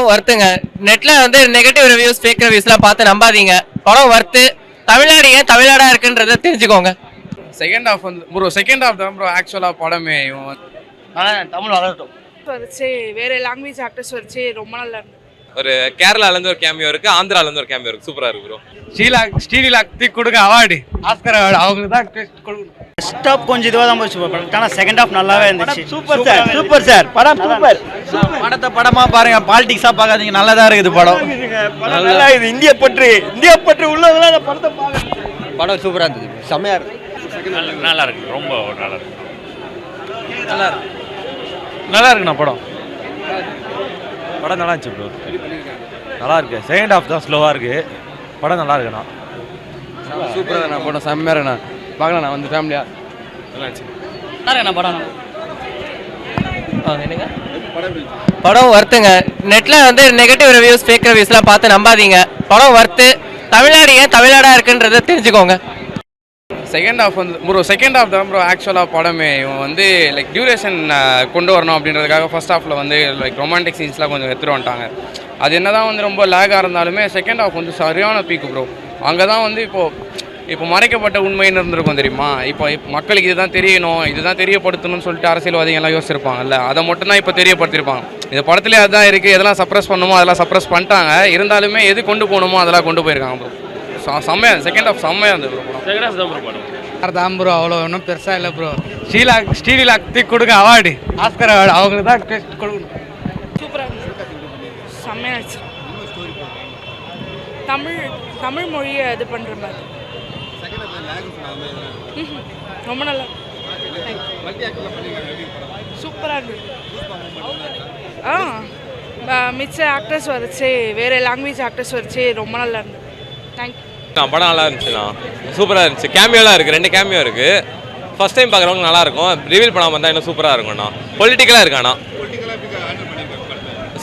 படம் வர்த்துங்க. நெட்ல வந்து நெகட்டிவ் ரிவ்யூஸ் ஃபேக் ரிவ்யூஸ்லாம் பார்த்து நம்பாதீங்க. படம் வர்த்து. தமிழ்நாடு ஏன் தமிழ்நாடா இருக்குன்றத தெரிஞ்சுக்கோங்க. செகண்ட் ஹாஃப் வந்து ப்ரோ செகண்ட் ஹாஃப் தான் ப்ரோ ஆக்சுவலாக படமே தமிழ் வளரட்டும் வச்சு வேற லாங்குவேஜ் ஆக்டர்ஸ் வச்சு ரொம்ப நல்லா இருந்தது. ஒரு கேரளாலேருந்து ஒரு கேமியோ இருக்கு, ஆந்திராலேருந்து ஒரு கேமியோ இருக்கு. சூப்பரா இருக்கு ப்ரோ. ஸ்ரீலாக்கு கொடுங்க அவார்டு, ஆஸ்கர் அவார்டு அவங்களுக்கு தான் கொடுக்கணும். ஃபர்ஸ்ட் ஹாஃப் கொஞ்சம் இதுவாக தான் போச்சு படம், ஆனால் செகண்ட் ஹாஃப் நல்லாவே இருந்துச்சு. சூப்பர் சார், சூப்பர் சார், படம் சூப்பர். படத்தை படமா பாருங்க, பாலிடிக்ஸா பார்க்காதீங்க, நல்லதா இருக்குது படம். நல்லா இது இந்திய பற்று உள்ளதெல்லாம் இந்த படத்தை பார்க்க. படம் சூப்பரா இருந்தது, செம்மையா இருக்கு. நல்லா இருக்கு, ரொம்ப நல்லா இருக்கு. நல்லா இருக்குண்ணா படம். படம் நல்லா இருந்துச்சு ப்ரோ, நல்லா இருக்கு. செகண்ட் ஹாஃப் தான் ஸ்லோவாக இருக்கு, படம் நல்லா இருக்குண்ணா. சூப்பராக இருக்குண்ணா படம், செம்மையாக இருக்குண்ணா. பார்க்கலாம் நான் வந்து ஃபேமிலியாக நல்லா இருந்துச்சு. நல்லா இருக்குண்ணா படம். என்னங்க படம் வர்த்துங்க. நெட்ல வந்து நெகட்டிவ் ரிவ்யூஸ் ஃபேக் ரிவ்யூஸ்லாம் பார்த்து நம்பாதீங்க. படம் வர்த்து. தமிழ்நாடு ஏன் தமிழ்நாடா இருக்குன்றத தெரிஞ்சுக்கோங்க. செகண்ட் ஹாஃப் வந்து ப்ரோ செகண்ட் ஹாஃப் தான் ப்ரோ ஆக்சுவலாக படமே. இவன் வந்து லைக் டியூரேஷன் கொண்டு வரணும் அப்படின்றதுக்காக ஃபர்ஸ்ட் ஹாஃபில் வந்து லைக் ரொமான்டிக் சீன்ஸ்லாம் கொஞ்சம் எடுத்துகிட்டு வந்துட்டாங்க. அது என்ன தான் வந்து ரொம்ப லேகாக இருந்தாலுமே செகண்ட் ஹாஃப் வந்து சரியான பீக்கு ப்ரோ. அங்கே தான் வந்து இப்போ மறைக்கப்பட்ட உண்மைன்னு இருந்திருக்கும் தெரியுமா. இப்போ மக்களுக்கு இதுதான் தெரியணும், இதுதான் தெரியப்படுத்தணும்னு சொல்லிட்டு அரசியல்வாதிகள்லாம் யோசிச்சிருப்பாங்கல்ல, அதை மட்டும் தான் இப்போ தெரியப்படுத்திருப்பாங்க. இந்த படத்துலேயே அதுதான் இருக்குது. எதெல்லாம் சப்ரஸ் பண்ணணுமோ அதெல்லாம் சப்ரஸ் பண்ணிட்டாங்க. இருந்தாலுமே எது கொண்டு போகணுமோ அதெல்லாம் கொண்டு போயிருக்காங்க ப்ரோ. செம்மையாக செகண்ட் ஹாஃப் செம்மையாக இருந்தது ப்ரோ. செகண்ட் ஹாஃப் தான் ப்ரோ படம். தான் ப்ரோ, அவ்வளோ ஒன்றும் பெருசாக இல்லை ப்ரோ. ஸ்ரீலாக்கு கொடுங்க அவார்டு, ஆஸ்கர் அவார்டு அவங்களுக்கு தான் கொடுக்கணும். சூப்பராக இருந்தது, செம்மையாக இருந்துச்சு. தமிழ் மொழியை இது பண்ணுற மாதிரி ரொம்ப நல்லா சூப்பராக இருந்தது. மிச்ச ஆக்டர்ஸ் வச்சு வேற லாங்குவேஜ் ஆக்டர்ஸ் வச்சு ரொம்ப நல்லா இருந்தது. தேங்க்யூ. படம் நல்லா இருந்துச்சுண்ணா, சூப்பராக இருந்துச்சு. கேமியோலாம் இருக்குது, 2 கேமியோ இருக்குது. ஃபர்ஸ்ட் டைம் பார்க்குறவங்க நல்லா இருக்கும். ரிவீல் பண்ணாமல் இருந்தால் இன்னும் சூப்பராக இருக்கும்ண்ணா. பொலிட்டிக்கலாக இருக்காண்ணா,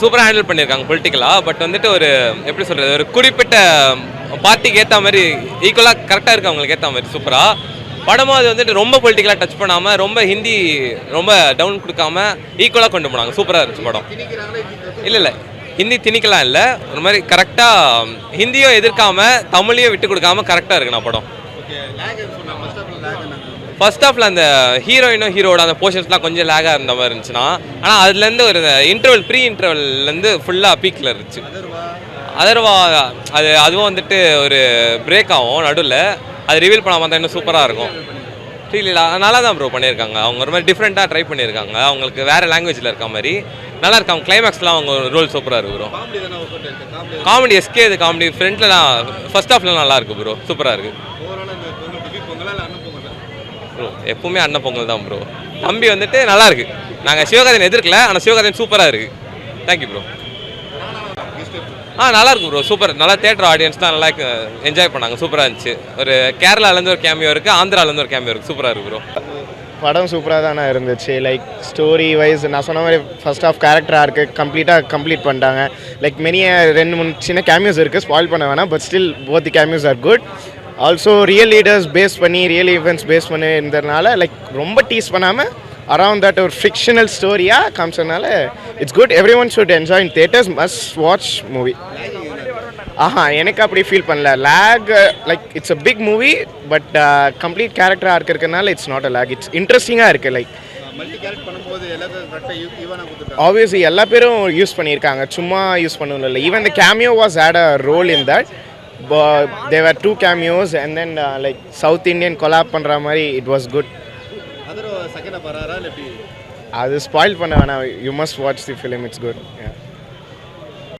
சூப்பராக ஹேண்டில் பண்ணியிருக்காங்க பொலிட்டிக்கலாக. பட் வந்துட்டு ஒரு எப்படி சொல்கிறது, ஒரு குறிப்பிட்ட பார்ட்டிக்கு ஏற்ற மாதிரி ஈக்குவலாக கரெக்டாக இருக்குது, அவங்களுக்கு ஏற்ற மாதிரி சூப்பராக. படமும் அது வந்துட்டு ரொம்ப பொலிட்டிக்கலாக டச் பண்ணாமல், ரொம்ப ஹிந்தி ரொம்ப டவுன் கொடுக்காம ஈக்குவலாக கொண்டு போனாங்க. சூப்பராக இருந்துச்சு படம். இல்லை ஹிந்தி திணிக்கலாம் இல்லை, ஒரு மாதிரி கரெக்டாக ஹிந்தியும் எதிர்க்காம தமிழையும் விட்டு கொடுக்காம கரெக்டாக இருக்குண்ணா படம். ஃபர்ஸ்ட் ஹாஃபில் அந்த ஹீரோயினும் ஹீரோட அந்த போர்ஷன்ஸ்லாம் கொஞ்சம் லேகாக இருந்த மாதிரி இருந்துச்சுன்னா, ஆனால் அதுலேருந்து ஒரு இன்டர்வல் ப்ரீ இன்டர்வல்லேருந்து ஃபுல்லாக பீக்கில் இருந்துச்சு. அதர்வா அதுவும் வந்துட்டு ஒரு பிரேக் ஆகும் நடுவில், அது ரிவீல் பண்ணாமல் தான் இன்னும் சூப்பராக இருக்கும். இல்லை நல்லா தான் ப்ரோ பண்ணியிருக்காங்க. அவங்க ஒரு மாதிரி டிஃப்ரெண்ட்டாக ட்ரை பண்ணியிருக்காங்க, அவங்களுக்கு வேறு லாங்குவேஜில் இருக்க மாதிரி நல்லா இருக்காங்க. கிளைமேக்ஸ்லாம் அவங்க ரோல் சூப்பராக இருக்குது ப்ரோ. காமெடி எஸ்கே இது காமெடி ஃப்ரெண்ட்லாம் ஃபர்ஸ்ட் ஹாஃப்ல நல்லா இருக்குது ப்ரோ, சூப்பராக இருக்குது ப்ரோ. எப்பவுமே அண்ணன் பொங்கல் தான் ப்ரோ. தம்பி வந்துட்டு நல்லா இருக்கு. நாங்கள் சிவகார்த்திகேயன் எதிர்க்கல, ஆனால் சிவகார்த்திகேயன் சூப்பராக இருக்குது. Thank you bro. நல்லா இருக்கு ப்ரோ, சூப்பர். நல்லா தியேட்டர் ஆடியன்ஸ் தான் நல்லா என்ஜாய் பண்ணாங்க, சூப்பராக இருந்துச்சு. ஒரு கேரளாலேருந்து ஒரு கேமியோ இருக்குது, ஆந்திராலேருந்து ஒரு கேமியோ இருக்குது. சூப்பராக இருக்கு ப்ரோ. படம் சூப்பராக தானே இருந்துச்சு. லைக் ஸ்டோரி வைஸ் நான் சொன்ன மாதிரி ஃபர்ஸ்ட் ஆஃப் கேரக்டராக இருக்குது, கம்ப்ளீட் பண்ணிட்டாங்க. லைக் மெனிய 2-3 சின்ன கேமியோஸ் இருக்குது, ஸ்பாயில் பண்ண வேணாம். But still both the cameos are good. Also real leaders base பண்ணி, ரியல் ஈவெண்ட்ஸ் பேஸ் பண்ணி இருந்ததுனால லைக் ரொம்ப டீஸ் பண்ணாமல் அரவுண்ட் தட் ஒரு ஃபிக்ஷனல் ஸ்டோரியாக காமிச்சதுனால it's good. Every one should enjoy in theatres, must watch movie. எனக்கு அப்படி ஃபீல் பண்ணல. Lag like it's a big movie, but complete கேரக்டராக இருக்கிறதுனால it's not a lag. It's இன்ட்ரெஸ்டிங்காக இருக்குது. லைக் ஆப்வியஸ்லி எல்லா பேரும் யூஸ் பண்ணியிருக்காங்க, சும்மா யூஸ் பண்ணணும் இல்லை. Even the cameo was had a role in that. There were 2 cameos and then like South Indian collab பண்ணுற மாதிரி இட் வாஸ் குட். அது ஸ்பாயில் பண்ண வேணாம். You must watch the film, it's good.